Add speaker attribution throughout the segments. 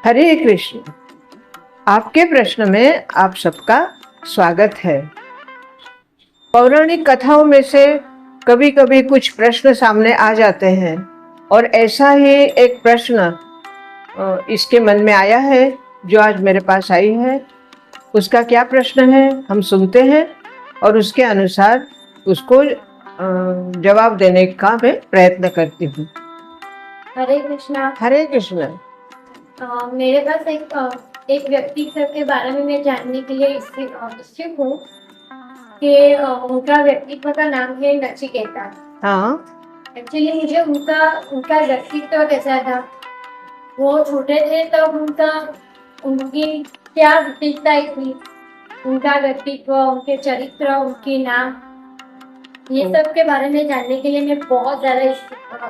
Speaker 1: हरे कृष्ण। आपके प्रश्न में आप सबका स्वागत है। पौराणिक कथाओं में से कभी कभी कुछ प्रश्न सामने आ जाते हैं और ऐसा ही एक प्रश्न इसके मन में आया है जो आज मेरे पास आई है। उसका क्या प्रश्न है हम सुनते हैं और उसके अनुसार उसको जवाब देने का मैं प्रयत्न करती हूँ।
Speaker 2: हरे कृष्णा।
Speaker 1: हरे कृष्ण।
Speaker 2: मेरे पास एक व्यक्ति के बारे में मैं जानने के लिए इच्छुक हूँ कि उनका व्यक्तित्व का नाम है नचिकेता।
Speaker 1: हाँ,
Speaker 2: एक्चुअली मुझे उनका व्यक्तित्व कैसा था, वो छोटे थे तब उनकी क्या विशेषताएं थी, उनका व्यक्तित्व, उनके चरित्र, उनके नाम, ये सब के बारे में जानने के लिए मैं बहुत ज़्यादा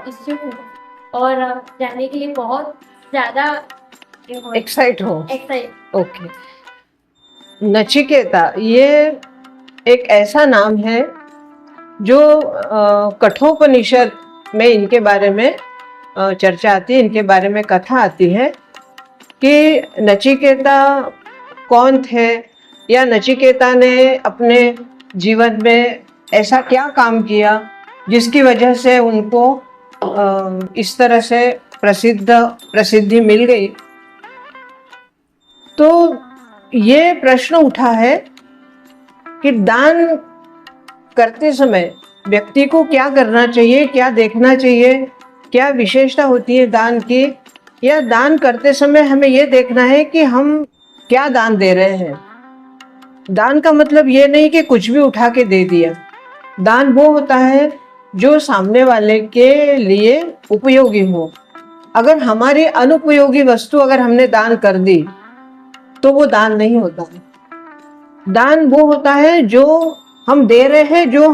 Speaker 2: इच्छुक हूँ और जानने के लिए बहुत ज़्यादा
Speaker 1: एक्साइट हो।
Speaker 2: एक्साइट।
Speaker 1: ओके। नचिकेता ये एक ऐसा नाम है जो कठोपनिषद में इनके बारे में चर्चा आती है, इनके बारे में कथा आती है कि नचिकेता कौन थे या नचिकेता ने अपने जीवन में ऐसा क्या काम किया जिसकी वजह से उनको इस तरह से प्रसिद्धि मिल गई। तो ये प्रश्न उठा है कि दान करते समय व्यक्ति को क्या करना चाहिए, क्या देखना चाहिए, क्या विशेषता होती है दान की, या दान करते समय हमें ये देखना है कि हम क्या दान दे रहे हैं। दान का मतलब ये नहीं कि कुछ भी उठा के दे दिया। दान वो होता है जो सामने वाले के लिए उपयोगी हो। अगर हमारी अनुपयोगी वस्तु अगर हमने दान कर दी तो वो दान नहीं होता है। दान वो होता है जो हम दे रहे हैं, जो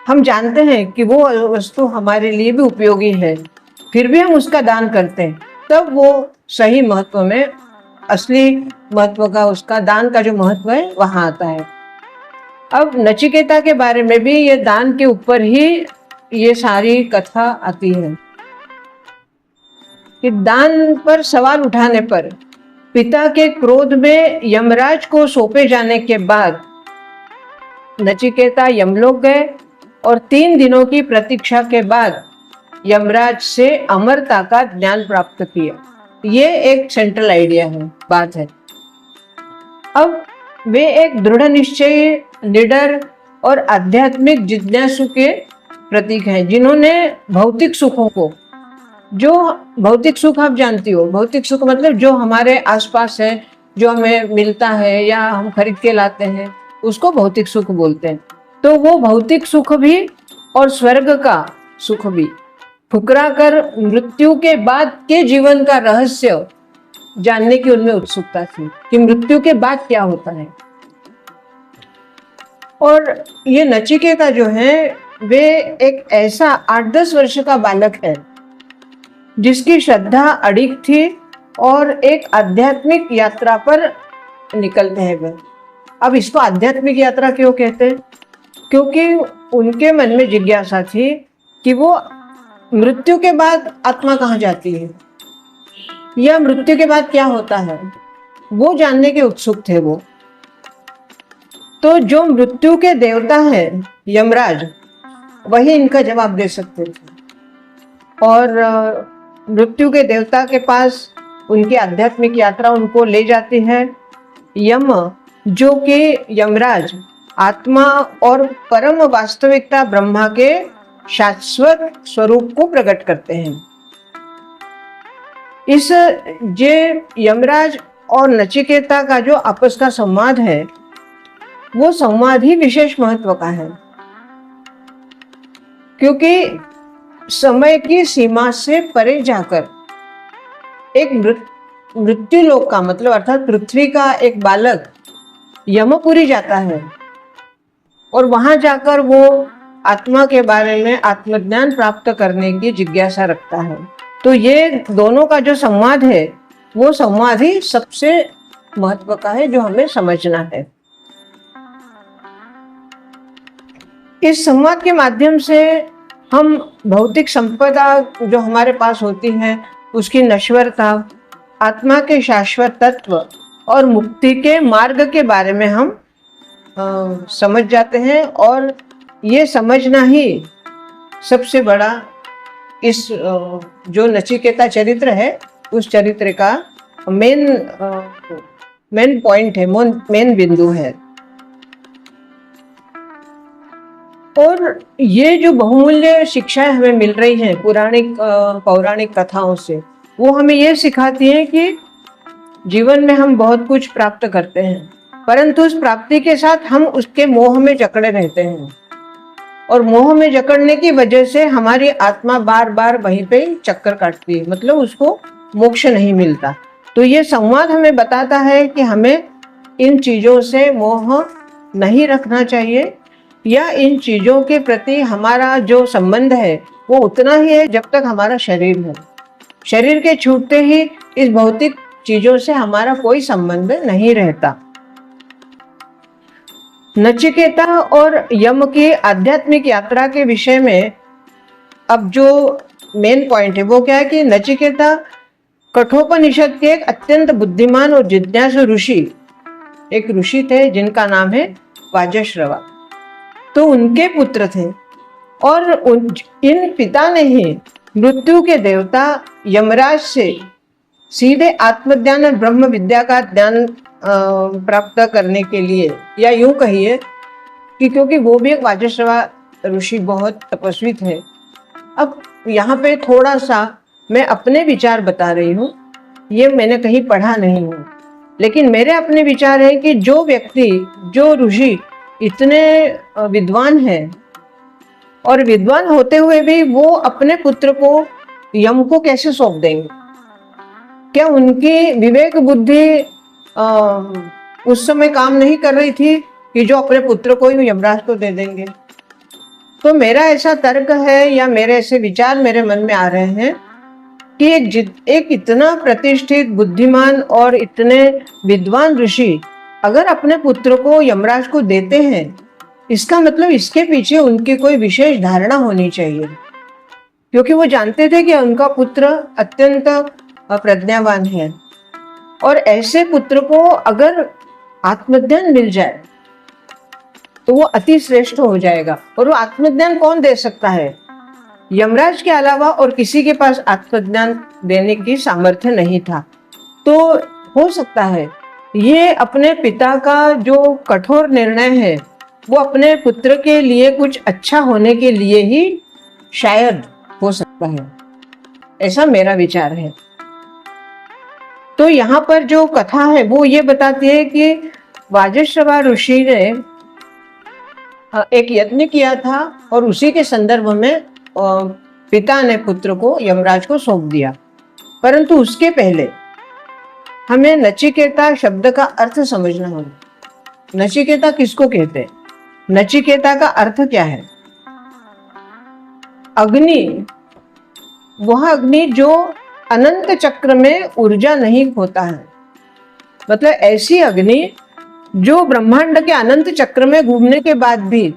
Speaker 1: हम जानते हैं कि वो वस्तु हमारे लिए भी उपयोगी है, फिर भी हम उसका दान करते हैं, तब वो सही महत्व में, असली महत्व का, उसका दान का जो महत्व है वहाँ आता है। अब नचिकेता के बारे में भी ये दान के ऊपर ही ये सारी कथा आती है कि दान पर सवाल उठाने पर पिता के क्रोध में यमराज को सौंपे जाने के बाद नचिकेता यमलोक गए और 3 दिनों की प्रतीक्षा के बाद यमराज से अमरता का ज्ञान प्राप्त किया। ये एक सेंट्रल आइडिया है, बात है। अब वे एक दृढ़ निश्चयी, निडर और आध्यात्मिक जिज्ञासु के प्रतीक हैं, जिन्होंने भौतिक सुखों को, जो भौतिक सुख आप जानती हो, भौतिक सुख मतलब जो हमारे आसपास है, जो हमें मिलता है या हम खरीद के लाते हैं, उसको भौतिक सुख बोलते हैं। तो वो भौतिक सुख भी और स्वर्ग का सुख भी ठुकरा कर मृत्यु के बाद के जीवन का रहस्य जानने की उनमें उत्सुकता थी कि मृत्यु के बाद क्या होता है। और ये नचिकेता जो है वे एक ऐसा 8-10 वर्ष का बालक है जिसकी श्रद्धा अडिग थी और एक आध्यात्मिक यात्रा पर निकलते हैं वे। अब इसको आध्यात्मिक यात्रा क्यों कहते हैं? क्योंकि उनके मन में जिज्ञासा थी कि वो मृत्यु के बाद आत्मा कहाँ जाती है या मृत्यु के बाद क्या होता है, वो जानने के उत्सुक थे वो। तो जो मृत्यु के देवता हैं यमराज, वही इनका जवाब दे सकते थे। और मृत्यु के देवता के पास उनकी आध्यात्मिक यात्रा उनको ले जाती है। यम, जो कि यमराज आत्मा और परम वास्तविकता ब्रह्मा के शाश्वत स्वरूप को प्रकट करते हैं। इस जे यमराज और नचिकेता का जो आपस का संवाद है, वो संवाद ही विशेष महत्व का है, क्योंकि समय की सीमा से परे जाकर एक मृत्यु लोक का, मतलब अर्थात पृथ्वी का एक बालक यमपुरी जाता है और वहां जाकर वो आत्मा के बारे में आत्मज्ञान प्राप्त करने की जिज्ञासा रखता है। तो ये दोनों का जो संवाद है, वो संवाद ही सबसे महत्व का है जो हमें समझना है। इस संवाद के माध्यम से हम भौतिक संपदा जो हमारे पास होती है उसकी नश्वरता, आत्मा के शाश्वत तत्व और मुक्ति के मार्ग के बारे में हम समझ जाते हैं, और ये समझना ही सबसे बड़ा इस जो नचिकेता चरित्र है उस चरित्र का मेन पॉइंट है, मेन बिंदु है। और ये जो बहुमूल्य शिक्षाएं हमें मिल रही हैं पौराणिक कथाओं से, वो हमें ये सिखाती हैं कि जीवन में हम बहुत कुछ प्राप्त करते हैं, परंतु उस प्राप्ति के साथ हम उसके मोह में जकड़े रहते हैं, और मोह में जकड़ने की वजह से हमारी आत्मा बार बार वहीं पे चक्कर काटती है, मतलब उसको मोक्ष नहीं मिलता। तो ये संवाद हमें बताता है कि हमें इन चीजों से मोह नहीं रखना चाहिए, या इन चीजों के प्रति हमारा जो संबंध है वो उतना ही है जब तक हमारा शरीर है। शरीर के छूटते ही इस भौतिक चीजों से हमारा कोई संबंध नहीं रहता। नचिकेता और यम की आध्यात्मिक यात्रा के विषय में अब जो मेन पॉइंट है वो क्या है कि नचिकेता कठोपनिषद के एक अत्यंत बुद्धिमान और जिज्ञासु एक ऋषि थे जिनका नाम है वाजश्रवा। तो उनके पुत्र थे, और इन पिता ने ही मृत्यु के देवता यमराज से सीधे आत्मज्ञान और ब्रह्म विद्या का ज्ञान प्राप्त करने के लिए, या यूं कहिए कि क्योंकि वो भी एक वाजश्रवा ऋषि बहुत तपस्वी थे। अब यहाँ पे थोड़ा सा मैं अपने विचार बता रही हूँ, ये मैंने कहीं पढ़ा नहीं हूँ, लेकिन मेरे अपने विचार है कि जो व्यक्ति, जो ऋषि इतने विद्वान हैं, और विद्वान होते हुए भी वो अपने पुत्र को यम को कैसे सौंप देंगे? क्या उनकी विवेक बुद्धि उस समय काम नहीं कर रही थी कि जो अपने पुत्र को ही यमराज को दे देंगे? तो मेरा ऐसा तर्क है, या मेरे ऐसे विचार मेरे मन में आ रहे हैं कि एक इतना प्रतिष्ठित, बुद्धिमान और इतने विद्वान ऋषि अगर अपने पुत्र को यमराज को देते हैं, इसका मतलब इसके पीछे उनकी कोई विशेष धारणा होनी चाहिए, क्योंकि वो जानते थे कि उनका पुत्र अत्यंत प्रज्ञावान है, और ऐसे पुत्र को अगर आत्मज्ञान मिल जाए तो वो अति श्रेष्ठ हो जाएगा। और वो आत्मज्ञान कौन दे सकता है? यमराज के अलावा और किसी के पास आत्मज्ञान देने की सामर्थ्य नहीं था। तो हो सकता है ये अपने पिता का जो कठोर निर्णय है वो अपने पुत्र के लिए कुछ अच्छा होने के लिए ही शायद हो सकता है, ऐसा मेरा विचार है। तो यहाँ पर जो कथा है वो ये बताती है कि वाजश्रवा ऋषि ने एक यज्ञ किया था, और उसी के संदर्भ में पिता ने पुत्र को यमराज को सौंप दिया। परंतु उसके पहले हमें नचिकेता शब्द का अर्थ समझना होगा। नचिकेता किसको कहते हैं? नचिकेता का अर्थ क्या है? अग्नि, वह अग्नि जो अनंत चक्र में ऊर्जा नहीं खोता है, मतलब ऐसी अग्नि जो ब्रह्मांड के अनंत चक्र में घूमने के बाद भी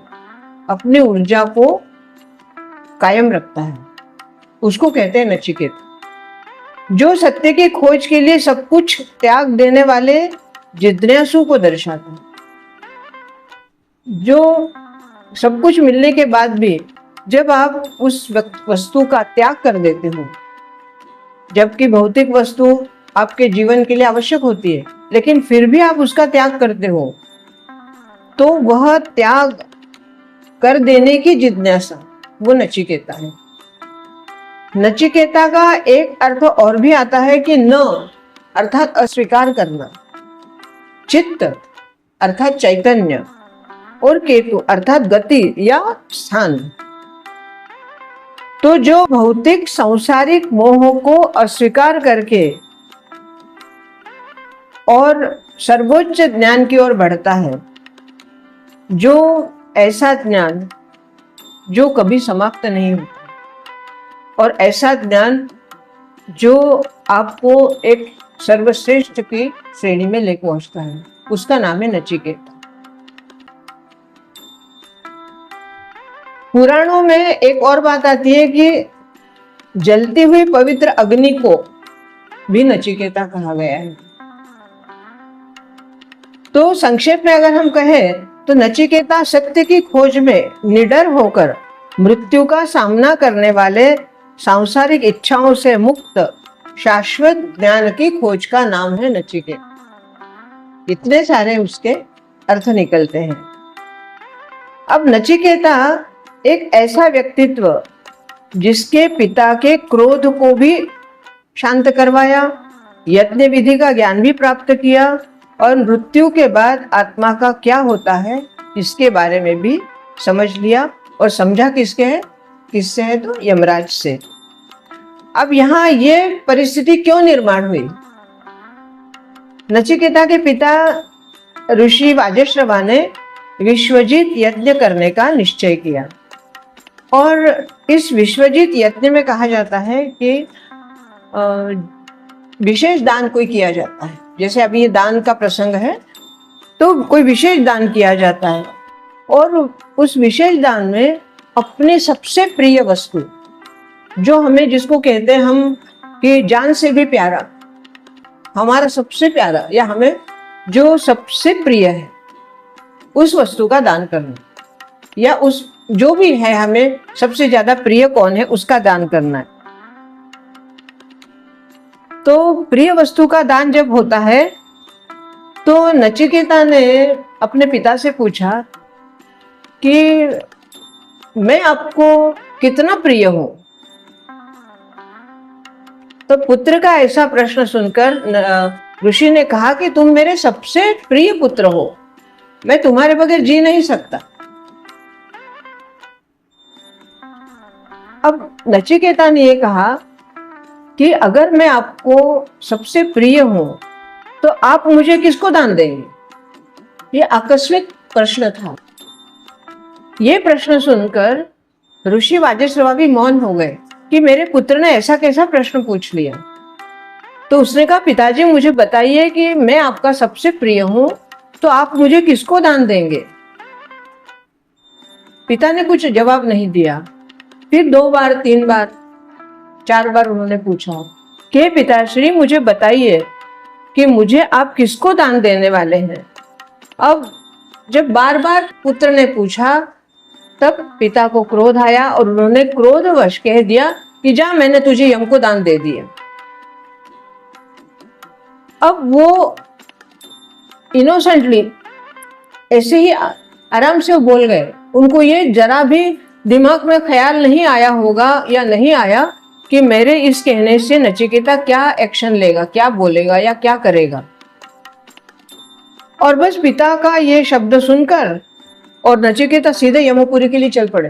Speaker 1: अपनी ऊर्जा को कायम रखता है, उसको कहते हैं नचिकेता। जो सत्य की खोज के लिए सब कुछ त्याग देने वाले जिज्ञासु को दर्शाता है, जो सब कुछ मिलने के बाद भी जब आप उस वस्तु का त्याग कर देते हो, जबकि भौतिक वस्तु आपके जीवन के लिए आवश्यक होती है, लेकिन फिर भी आप उसका त्याग करते हो, तो वह त्याग कर देने की जिज्ञासा वो नचिकेता है। नचिकेता का एक अर्थ और भी आता है कि न अर्थात अस्वीकार करना, चित्त अर्थात चैतन्य, और केतु अर्थात गति या स्थान। तो जो भौतिक सांसारिक मोह को अस्वीकार करके और सर्वोच्च ज्ञान की ओर बढ़ता है, जो ऐसा ज्ञान जो कभी समाप्त नहीं होता, और ऐसा ज्ञान जो आपको एक सर्वश्रेष्ठ की श्रेणी में ले पहुंचता है, उसका नाम है नचिकेता। पुराणों में एक और बात आती है कि जलती हुई पवित्र अग्नि को भी नचिकेता कहा गया है। तो संक्षेप में अगर हम कहें तो नचिकेता सत्य की खोज में निडर होकर मृत्यु का सामना करने वाले सांसारिक इच्छाओं से मुक्त शाश्वत ज्ञान की खोज का नाम है नचिकेता। इतने सारे उसके अर्थ निकलते हैं। अब नचिकेता एक ऐसा व्यक्तित्व जिसके पिता के क्रोध को भी शांत करवाया, यज्ञ विधि का ज्ञान भी प्राप्त किया और मृत्यु के बाद आत्मा का क्या होता है इसके बारे में भी समझ लिया। और समझा किससे है तो यमराज से। अब यहाँ ये परिस्थिति क्यों निर्माण हुई? नचिकेता के पिता ऋषि वाजश्रवा ने विश्वजित यज्ञ करने का निश्चय किया और इस विश्वजित यज्ञ में कहा जाता है कि विशेष दान कोई किया जाता है। जैसे अभी ये दान का प्रसंग है तो कोई विशेष दान किया जाता है और उस विशेष दान में अपने सबसे प्रिय वस्तु जो हमें, जिसको कहते हैं हम कि जान से भी प्यारा, हमारा सबसे प्यारा या हमें जो सबसे प्रिय है उस वस्तु का दान करना, या उस जो भी है हमें सबसे ज्यादा प्रिय कौन है उसका दान करना है। तो प्रिय वस्तु का दान जब होता है तो नचिकेता ने अपने पिता से पूछा कि मैं आपको कितना प्रिय हूं। तो पुत्र का ऐसा प्रश्न सुनकर ऋषि ने कहा कि तुम मेरे सबसे प्रिय पुत्र हो, मैं तुम्हारे बगैर जी नहीं सकता। अब नचिकेता ने यह कहा कि अगर मैं आपको सबसे प्रिय हूं तो आप मुझे किसको दान देंगे? ये आकस्मिक प्रश्न था। ये प्रश्न सुनकर ऋषि वाजश्रवा भी मौन हो गए कि मेरे पुत्र ने ऐसा कैसा प्रश्न पूछ लिया। तो उसने कहा, पिताजी मुझे बताइए कि मैं आपका सबसे प्रिय हूं तो आप मुझे किसको दान देंगे? पिता ने कुछ जवाब नहीं दिया। फिर 2 बार, 3 बार, 4 बार उन्होंने पूछा कि पिताश्री मुझे बताइए कि मुझे आप किसको दान देने वाले हैं। अब जब बार बार पुत्र ने पूछा तब पिता को क्रोध आया और उन्होंने क्रोधवश कह दिया कि जा, मैंने तुझे यम को दान दे दिया। अब वो इनोसेंटली ऐसे ही आराम से वो बोल गए। उनको ये जरा भी दिमाग में ख्याल नहीं आया होगा या नहीं आया कि मेरे इस कहने से नचिकेता क्या एक्शन लेगा, क्या बोलेगा या क्या करेगा। और बस पिता का ये शब्द सुनकर और नचिकेता सीधे यमपुरी के लिए चल पड़े।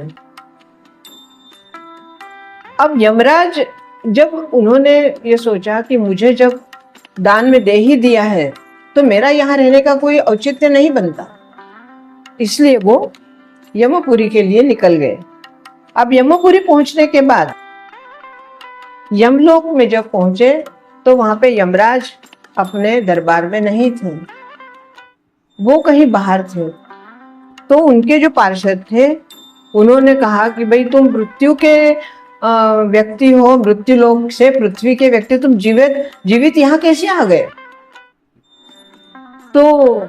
Speaker 1: अब यमराज जब उन्होंने ये सोचा कि मुझे जब दान में दे ही दिया है तो मेरा यहाँ रहने का कोई औचित्य नहीं बनता, इसलिए वो यमपुरी के लिए निकल गए। अब यमपुरी पहुंचने के बाद यमलोक में जब पहुंचे तो वहां पे यमराज अपने दरबार में नहीं थे, वो कहीं बाहर थे। तो उनके जो पार्षद थे उन्होंने कहा कि भाई तुम मृत्यु के व्यक्ति हो, मृत्यु लोक से पृथ्वी के व्यक्ति, तुम जीवित यहाँ कैसे आ गए? तो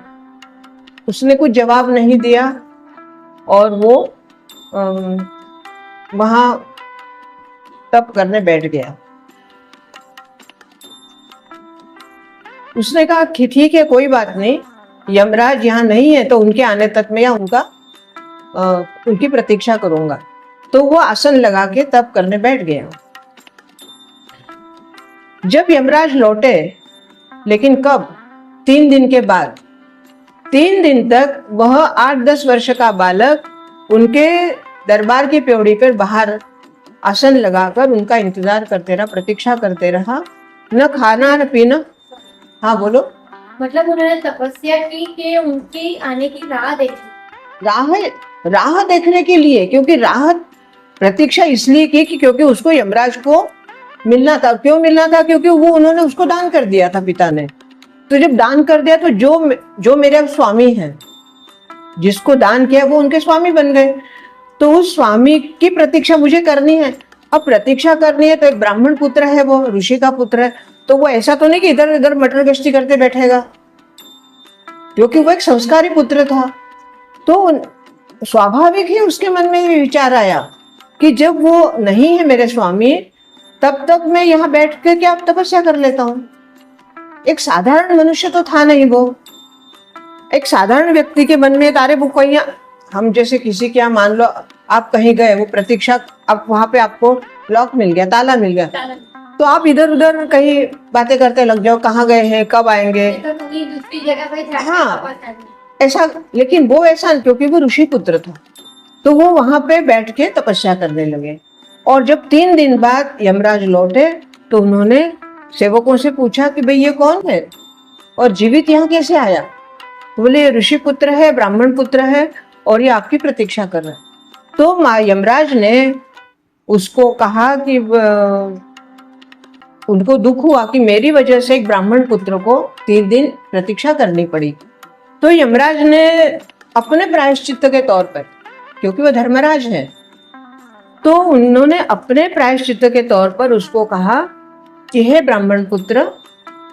Speaker 1: उसने कुछ जवाब नहीं दिया और वो वहां तप करने बैठ गया। उसने कहा कि ठीक है, कोई बात नहीं, यमराज यहाँ नहीं है तो उनके आने तक मैं या उनकी प्रतीक्षा करूंगा। तो वो आसन लगा के तप करने बैठ गया। जब यमराज लौटे, लेकिन कब? 3 दिन के बाद। 3 दिन तक वह 8-10 वर्ष का बालक उनके दरबार की पौड़ी पर बाहर आसन लगाकर उनका इंतजार करते रहा, प्रतीक्षा करते रहा, न खाना न पीना। हाँ बोलो।
Speaker 2: मतलब उन्होंने तपस्या की कि उनकी आने की राह देखी।
Speaker 1: राह देखने के लिए, क्योंकि राह प्रतीक्षा इसलिए की कि क्योंकि उसको यमराज को मिलना था। क्यों मिलना था? क्योंकि वो उन्होंने उसको दान कर दिया था पिता ने। तो जब दान कर दिया तो जो मेरे स्वामी हैं, जिसको दान किया वो उनके स्वामी बन गए। तो उस स्वामी की प्रतीक्षा मुझे करनी है। अब प्रतीक्षा करनी है तो एक ब्राह्मण पुत्र है, वो ऋषि का पुत्र है, तो वो ऐसा तो नहीं कि इधर उधर मटर गश्ती करते बैठेगा, क्योंकि वो एक संस्कारी पुत्र था। तो स्वाभाविक ही उसके मन में ये विचार आया कि जब वो नहीं है मेरे स्वामी, तब तक मैं यहाँ बैठ कर क्या तपस्या कर लेता हूँ। एक साधारण मनुष्य तो था नहीं वो। एक साधारण व्यक्ति के मन में तारे वो कोई, हम जैसे किसी के यहाँ मान लो आप कहीं गए, वो प्रतीक्षा, अब वहां पे आपको लॉक मिल गया, ताला मिल गया, तो आप इधर उधर कहीं बातें करते लग जाओ, कहाँ गए हैं, कब आएंगे,
Speaker 2: तो कहीं दूसरी जगह पे जाके
Speaker 1: हाँ।
Speaker 2: वापस आ जाए।
Speaker 1: ऐसा। लेकिन वो ऐसा, क्योंकि वो ऋषि पुत्र था, तो वो वहां पे बैठ के तपस्या करने लगे। और जब 3 दिन बाद यमराज लौटे तो उन्होंने सेवकों से पूछा कि भाई ये कौन है और जीवित यहाँ कैसे आया। बोले ऋषि पुत्र है, ब्राह्मण पुत्र है, और ये आपकी प्रतीक्षा कर रहा है। तो माँ यमराज ने उसको कहा कि उनको दुख हुआ कि मेरी वजह से एक ब्राह्मण पुत्र को 3 दिन प्रतीक्षा करनी पड़ी। तो यमराज ने अपने प्रायश्चित्त के तौर पर, क्योंकि वो धर्मराज है, तो उन्होंने अपने प्रायश्चित्त के तौर पर उसको कहा कि हे ब्राह्मण पुत्र,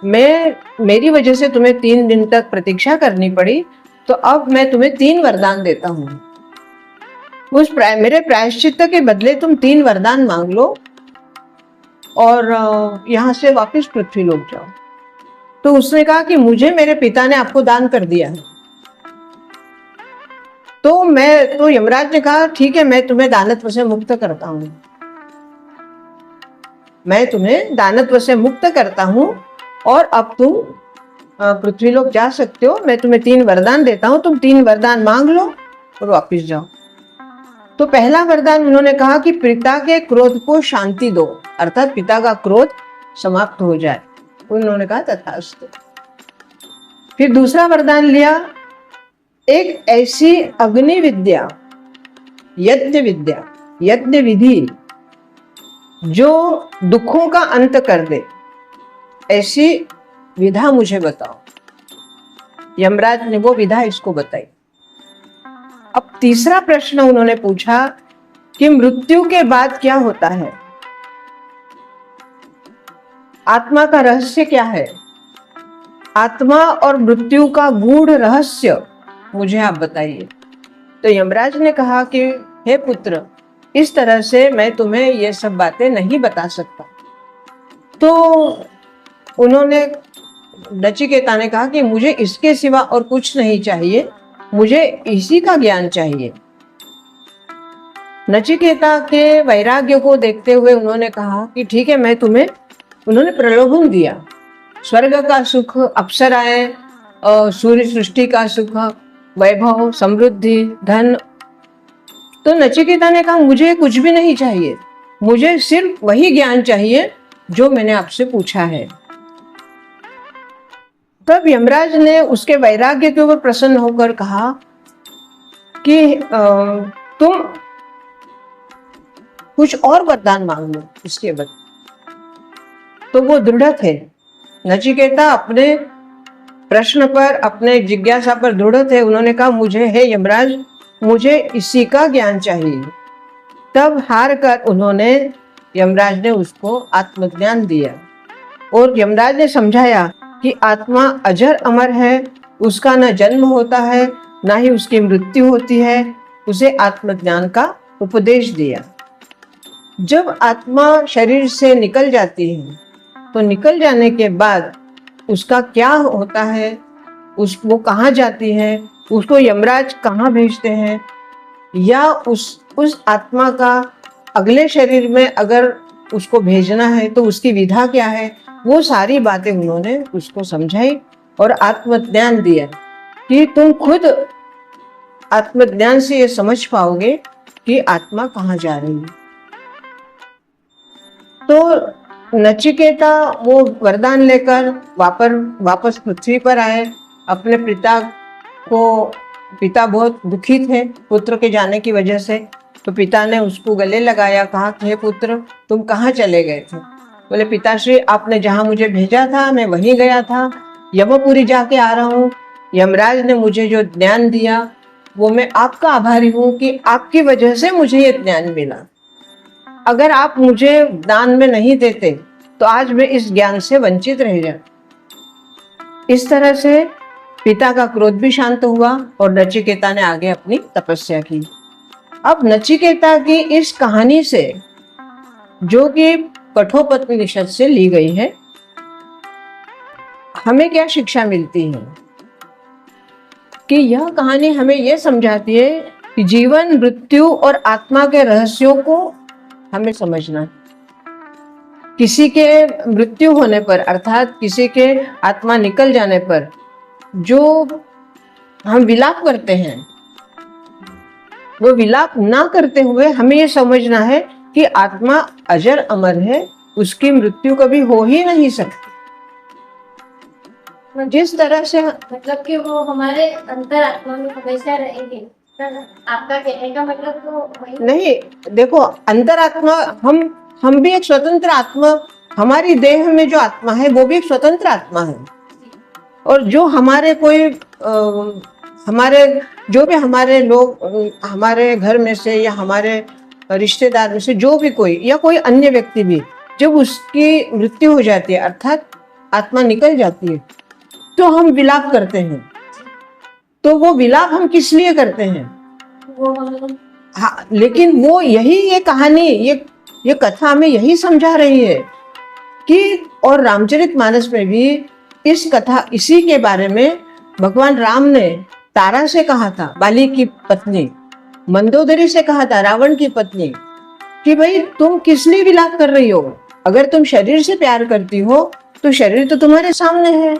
Speaker 1: मेरी वजह से तुम्हें 3 दिन तक प्रतीक्षा करनी पड़ी, तो अब मैं तुम्हें 3 वरदान देता हूँ। मेरे प्रायश्चित्त के बदले तुम 3 वरदान मांग लो और यहाँ से वापस पृथ्वी लोक जाओ। तो उसने कहा कि मुझे मेरे पिता ने आपको दान कर दिया है। तो यमराज ने कहा ठीक है, मैं तुम्हें दानत्व से मुक्त करता हूँ, मैं तुम्हें दानत्व से मुक्त करता हूँ और अब तुम पृथ्वी लोक जा सकते हो। मैं तुम्हें 3 वरदान देता हूँ, तुम 3 वरदान मांग लो और वापिस जाओ। तो पहला वरदान उन्होंने कहा कि पिता के क्रोध को शांति दो, अर्थात पिता का क्रोध समाप्त हो जाए। उन्होंने कहा तथास्तु। फिर दूसरा वरदान लिया, एक ऐसी अग्नि विद्या, यज्ञ विधि जो दुखों का अंत कर दे, ऐसी विधा मुझे बताओ। यमराज ने वो विधा इसको बताई। अब तीसरा प्रश्न उन्होंने पूछा कि मृत्यु के बाद क्या होता है, आत्मा का रहस्य क्या है, आत्मा और मृत्यु का गूढ़ रहस्य मुझे आप बताइए। तो यमराज ने कहा कि हे पुत्र, इस तरह से मैं तुम्हें ये सब बातें नहीं बता सकता। तो उन्होंने, नचिकेता ने कहा कि मुझे इसके सिवा और कुछ नहीं चाहिए, मुझे इसी का ज्ञान चाहिए। नचिकेता के वैराग्य को देखते हुए उन्होंने कहा कि ठीक है, मैं तुम्हें, उन्होंने प्रलोभन दिया, स्वर्ग का सुख, अप्सराएं, सूर्य सृष्टि का सुख, वैभव, समृद्धि, धन। तो नचिकेता ने कहा मुझे कुछ भी नहीं चाहिए, मुझे सिर्फ वही ज्ञान चाहिए जो मैंने आपसे पूछा है। तब यमराज ने उसके वैराग्य के ऊपर प्रसन्न होकर कहा कि तुम कुछ और वरदान मांग लो इसके बाद। तो वो दृढ़ थे, नचिकेता अपने प्रश्न पर, अपने जिज्ञासा पर दृढ़ थे। उन्होंने कहा मुझे, हे यमराज, मुझे इसी का ज्ञान चाहिए। तब हार कर उन्होंने, यमराज ने उसको आत्मज्ञान दिया और यमराज ने समझाया कि आत्मा अजर अमर है, उसका न जन्म होता है ना ही उसकी मृत्यु होती है। उसे आत्मज्ञान का उपदेश दिया। जब आत्मा शरीर से निकल जाती है तो निकल जाने के बाद उसका क्या होता है, वो कहाँ जाती है, उसको यमराज कहाँ भेजते हैं, या उस आत्मा का अगले शरीर में अगर उसको भेजना है तो उसकी विधा क्या है, वो सारी बातें उन्होंने उसको समझाई और आत्मज्ञान दिया कि तुम खुद आत्मज्ञान से ये समझ पाओगे कि आत्मा कहाँ जा रही है। तो नचिकेता वो वरदान लेकर वापस पृथ्वी पर आए। अपने पिता बहुत दुखी थे पुत्र के जाने की वजह से। तो पिता ने उसको गले लगाया, कहा हे पुत्र, तुम कहाँ चले गए थे। बोले पिताश्री, आपने जहाँ मुझे भेजा था मैं वहीं गया था, यमपुरी जाके आ रहा हूँ। यमराज ने मुझे जो ज्ञान दिया वो मैं आपका आभारी हूँ कि आपकी वजह से मुझे ये ज्ञान मिला। अगर आप मुझे दान में नहीं देते तो आज मैं इस ज्ञान से वंचित रह जाता। इस तरह से पिता का क्रोध भी शांत हुआ और नचिकेता ने आगे अपनी तपस्या की। अब नचिकेता की इस कहानी से, जो कि कठोपनिषद से ली गई है, हमें क्या शिक्षा मिलती है? कि यह कहानी हमें यह समझाती है कि जीवन, मृत्यु और आत्मा के रहस्यों को हमें समझना है। किसी के मृत्यु होने पर, अर्थात किसी के आत्मा निकल जाने पर जो हम विलाप करते हैं, वो विलाप ना करते हुए हमें ये समझना है कि आत्मा अजर अमर है, उसकी मृत्यु कभी हो ही नहीं सकती। जिस तरह से
Speaker 2: मतलब कि वो हमारे अंतर आत्मा में हमेशा रहेंगे। आपका कहने का मतलब तो वही
Speaker 1: नहीं, देखो, अंतरात्मा, हम भी एक स्वतंत्र आत्मा, हमारी देह में जो आत्मा है वो भी एक स्वतंत्र आत्मा है। और जो हमारे कोई जो भी हमारे लोग, हमारे घर में से या हमारे रिश्तेदार में से जो भी कोई या कोई अन्य व्यक्ति भी, जब उसकी मृत्यु हो जाती है, अर्थात आत्मा निकल जाती है, तो हम विलाप करते हैं। तो वो विलाप हम किस लिए करते हैं?
Speaker 2: वो
Speaker 1: हाँ, लेकिन वो ये कहानी, ये कथा हमें यही समझा रही है कि, और रामचरितमानस में भी इसी के बारे में भगवान राम ने तारा से कहा था, बाली की पत्नी, मंदोदरी से कहा था, रावण की पत्नी, कि भाई तुम किस लिए विलाप कर रही हो? अगर तुम शरीर से प्यार करती हो तो शरीर तो तुम्हारे सामने है,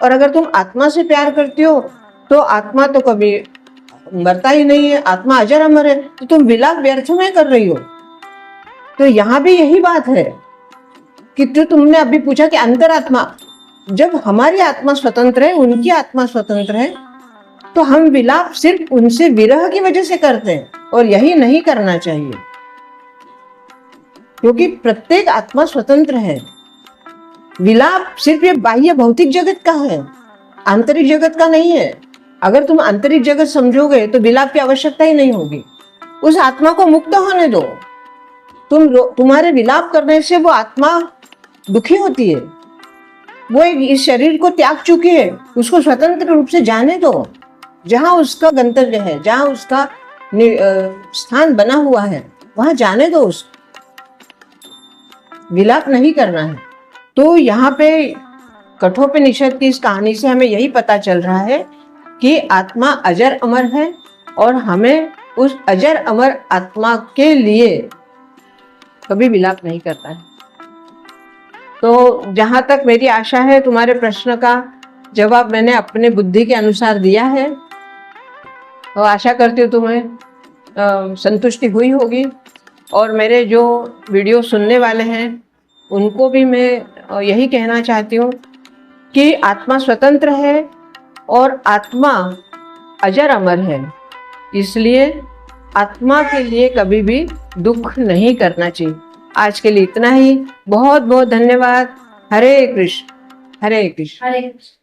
Speaker 1: और अगर तुम आत्मा से प्यार करती हो तो आत्मा तो कभी मरता ही नहीं है, आत्मा अजर अमर है, तो तुम विलाप व्यर्थ में कर रही हो। तो यहाँ भी यही बात है कि जो तुमने अभी पूछा कि अंतरात्मा, जब हमारी आत्मा स्वतंत्र है, उनकी आत्मा स्वतंत्र है, तो हम विलाप सिर्फ उनसे विरह की वजह से करते हैं, और यही नहीं करना चाहिए, क्योंकि प्रत्येक आत्मा स्वतंत्र है। विलाप सिर्फ ये बाह्य भौतिक जगत का है, आंतरिक जगत का नहीं है। अगर तुम आंतरिक जगत समझोगे तो विलाप की आवश्यकता ही नहीं होगी। उस आत्मा को मुक्त होने दो। तुम्हारे विलाप करने से वो आत्मा दुखी होती है, वो इस शरीर को त्याग चुकी है, उसको स्वतंत्र रूप से जाने दो। जहां उसका गंतव्य है, जहां उसका स्थान बना हुआ है, वहां जाने दो उसको, विलाप नहीं करना है। तो यहाँ पे कठोपनिषद की इस कहानी से हमें यही पता चल रहा है कि आत्मा अजर अमर है, और हमें उस अजर अमर आत्मा के लिए कभी विलाप नहीं करता है। तो जहाँ तक मेरी आशा है, तुम्हारे प्रश्न का जवाब मैंने अपने बुद्धि के अनुसार दिया है, तो आशा करती हूँ तुम्हें संतुष्टि हुई होगी। और मेरे जो वीडियो सुनने वाले हैं उनको भी मैं यही कहना चाहती हूँ कि आत्मा स्वतंत्र है और आत्मा अजर अमर है, इसलिए आत्मा के लिए कभी भी दुख नहीं करना चाहिए। आज के लिए इतना ही। बहुत बहुत धन्यवाद। हरे कृष्ण, हरे कृष्ण।
Speaker 2: हरे कृष्ण।